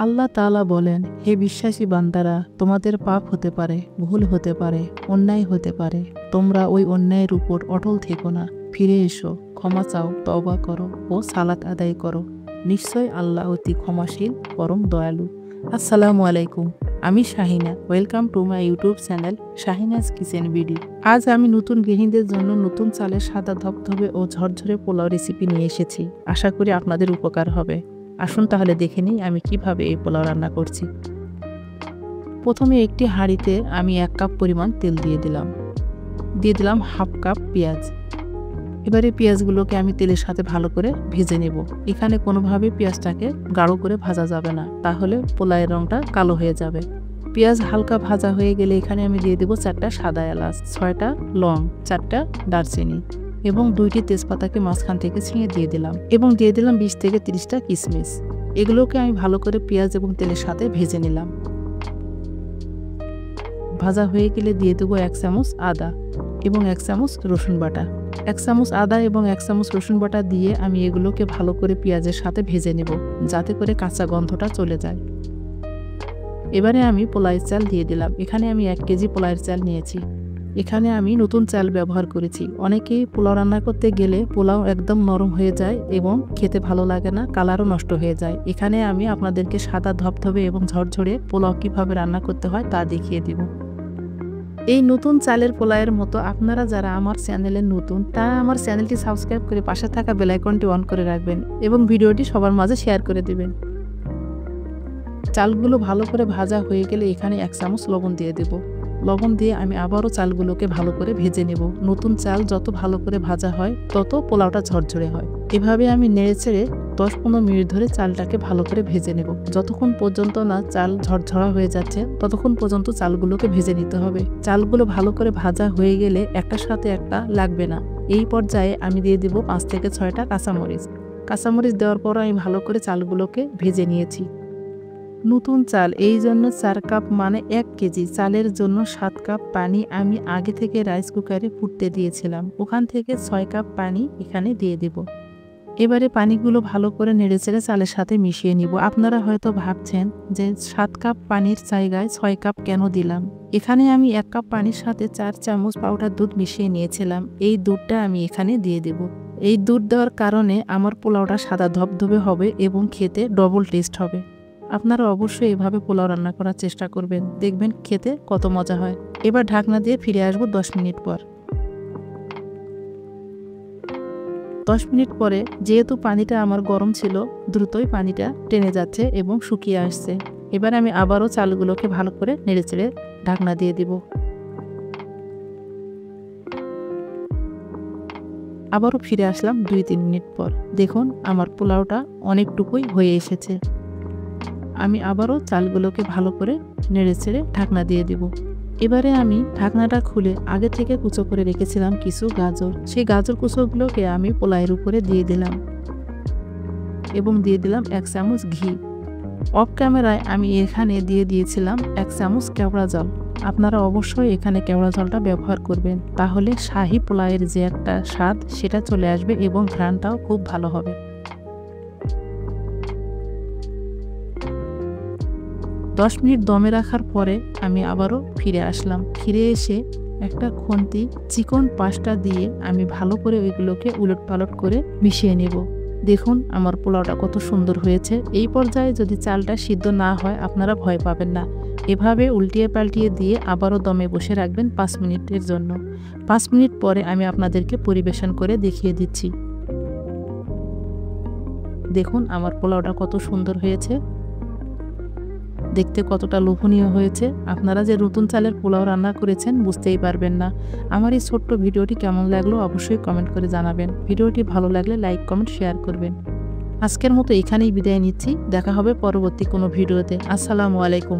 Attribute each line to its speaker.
Speaker 1: আল্লাহ তাআলা বলেন, হে বিশ্বাসী বান্দারা, তোমাদের পাপ হতে পারে, ভুল হতে পারে, অন্যায় হতে পারে। তোমরা ওই অন্যায়ের উপর অটল থেকো না। ফিরে এসো, ক্ষমা চাও, তওবা করো ও সালাত আদায় করো। নিশ্চয় আল্লাহ অতি ক্ষমাশীল, পরম দয়ালু। আসসালামু আলাইকুম, আমি Shahina. Welcome to my YouTube channel Shahina's Kitchen BD. আজ আমি নতুন গৃহিণীদের জন্য নতুন চালের সাদা ধবধবে ও ঝরঝরে পোলাও রেসিপি নিয়ে এসেছি। আশা করি আপনাদের উপকার হবে। আসুন তাহলে দেখে নিই আমি কিভাবে এই পোলাও রান্না করছি। প্রথমে একটি হাঁড়িতে আমি 1 কাপ পরিমাণ তেল দিয়ে দিলাম হাফ কাপ পেঁয়াজ। এবারে পেঁয়াজগুলোকে আমি তেলের সাথে ভালো করে ভেজে নেব। এখানে কোনোভাবে পেঁয়াজটাকে গাঢ় করে ভাজা যাবে না, তাহলে পোলাওয়ের রঙটা কালো হয়ে যাবে। পেঁয়াজ হালকা ভাজা হয়ে গেলে এখানে আমি দিয়ে দেবো 4টা সাদা এলাচ, 6টা লং, 4টা দারচিনি এবং 2টি তেজপাতাকে মাঝখান থেকে ছিঁড়ে দিয়ে দিলাম এবং দিয়ে দিলাম 20 থেকে 30টা কিশমিশ। এগুলোকে আমি ভালো করে পেঁয়াজ এবং তেলের সাথে ভেজে নিলাম। ভাজা হয়ে গেলে দিয়ে দেবো 1 চামচ আদা এবং 1 চামচ রসুন বাটা। 1 চামচ আদা এবং 1 চামচ রসুন বাটা দিয়ে আমি এগুলোকে ভালো করে পেঁয়াজের সাথে ভেজে নেব, যাতে করে কাঁচা গন্ধটা চলে যায়। এবারে আমি পোলাওয়ের চাল দিয়ে দিলাম। এখানে আমি 1 কেজি পোলাওয়ের চাল নিয়েছি। এখানে আমি নতুন চাল ব্যবহার করেছি। অনেকেই পোলাও রান্না করতে গেলে পোলাও একদম নরম হয়ে যায় এবং খেতে ভালো লাগে না, কালারও নষ্ট হয়ে যায়। এখানে আমি আপনাদেরকে সাদা ধবধবে এবং ঝরঝরে পোলাও কিভাবে রান্না করতে হয় তা দেখিয়ে দিব। এই নতুন চালের পোলাওয়ের মতো আপনারা যারা আমার চ্যানেলে নতুন, তারা আমার চ্যানেলটি সাবস্ক্রাইব করে পাশে থাকা বেল আইকনটি অন করে রাখবেন এবং ভিডিওটি সবার মাঝে শেয়ার করে দিবেন। চালগুলো ভালো করে ভাজা হয়ে গেলে এখানে 1 চামচ লবণ দিয়ে দেব। লবণ দিয়ে আমি আবারও চালগুলোকে ভালো করে ভেজে নেব। নতুন চাল যত ভালো করে ভাজা হয় তত পোলাওটা ঝরঝরে হয়। এভাবে আমি নেড়েচেড়ে 10-15 মিনিট ধরে চালটাকে ভালো করে ভেজে নেব। যতক্ষণ পর্যন্ত না চাল ঝরঝরা হয়ে যাচ্ছে ততক্ষণ পর্যন্ত চালগুলোকে ভেজে নিতে হবে। চালগুলো ভালো করে ভাজা হয়ে গেলে একটার সাথে একটা লাগবে না। এই পর্যায়ে আমি দিয়ে দেব 5 থেকে 6টা কাঁচামরিচ। কাঁচামরিচ দেওয়ার পর আমি ভালো করে চালগুলোকে ভেজে নিয়েছি। নতুন চাল, এই জন্য 4 কাপ মানে 1 কেজি চালের জন্য 7 কাপ পানি আমি আগে থেকে রাইস কুকারে ফুটতে দিয়েছিলাম। ওখান থেকে 6 কাপ পানি এখানে দিয়ে দেব। এবারে পানিগুলো ভালো করে নেড়েচেড়ে চালের সাথে মিশিয়ে নিব। আপনারা হয়তো ভাবছেন যে 7 কাপ পানির জায়গায় 6 কাপ কেন দিলাম। এখানে আমি 1 কাপ পানির সাথে 4 চামচ পাউডার দুধ মিশিয়ে নিয়েছিলাম। এই দুধটা আমি এখানে দিয়ে দেব। এই দুধ দেওয়ার কারণে আমার পোলাওটা সাদা ধবধবে হবে এবং খেতে ডবল টেস্ট হবে। আপনারা অবশ্যই এভাবে পোলাও রান্না করার চেষ্টা করবেন, দেখবেন খেতে কত মজা হয়। এবার ঢাকনা দিয়ে ফিরে আসবো 10 মিনিট পর। 10 মিনিট পরে যেহেতু পানিটা আমার গরম ছিল, দ্রুতই পানিটা টেনে যাচ্ছে এবং শুকিয়ে আসছে। এবার আমি আবারও চালগুলোকে ভালো করে নেড়েচেড়ে ঢাকনা দিয়ে দিব। আবারও ফিরে আসলাম 2-3 মিনিট পর। দেখুন আমার পোলাওটা অনেকটুকুই হয়ে এসেছে। আমি আবারও চালগুলোকে ভালো করে নেড়েচেড়ে ঢাকনা দিয়ে দেব। এবারে আমি ঢাকনাটা খুলে আগে থেকে কুচো করে রেখেছিলাম কিছু গাজর। সেই গাজর কুচোগুলোকে আমি পোলাওয়ের উপরে দিয়ে দিলাম এবং দিয়ে দিলাম 1 চামচ ঘি। অফ ক্যামেরায় আমি এখানে দিয়ে দিয়েছিলাম 1 চামচ কেওড়া জল। আপনারা অবশ্যই এখানে কেওড়া জলটা ব্যবহার করবেন, তাহলে শাহী পোলাওয়ের যে একটা স্বাদ সেটা চলে আসবে এবং ঘ্রাণটাও খুব ভালো হবে। 10 মিনিট দমে রাখার পরে আমি আবারও ফিরে আসলাম। ফিরে এসে একটা খুন্তি চিকন পাশটা দিয়ে আমি ভালো করে ওইগুলোকে উলটপালট করে মিশিয়ে নেব। দেখুন আমার পোলাওটা কত সুন্দর হয়েছে। এই পর্যায়ে যদি চালটা সিদ্ধ না হয় আপনারা ভয় পাবেন না। এভাবে উল্টিয়ে পাল্টিয়ে দিয়ে আবারও দমে বসে রাখবেন 5 মিনিটের জন্য। 5 মিনিট পরে আমি আপনাদেরকে পরিবেশন করে দেখিয়ে দিচ্ছি। দেখুন আমার পোলাওটা কত সুন্দর হয়েছে, দেখতে কতটা লোভনীয় হয়েছে। আপনারা যে নতুন চালের পোলাও রান্না করেছেন বুঝতেই পারবেন না। আমার এই ছোট্ট ভিডিওটি কেমন লাগলো অবশ্যই কমেন্ট করে জানাবেন। ভিডিওটি ভালো লাগলে লাইক, কমেন্ট, শেয়ার করবেন। আজকের মতো এখানেই বিদায় নিচ্ছি। দেখা হবে পরবর্তী কোনো ভিডিওতে। আসসালামু আলাইকুম।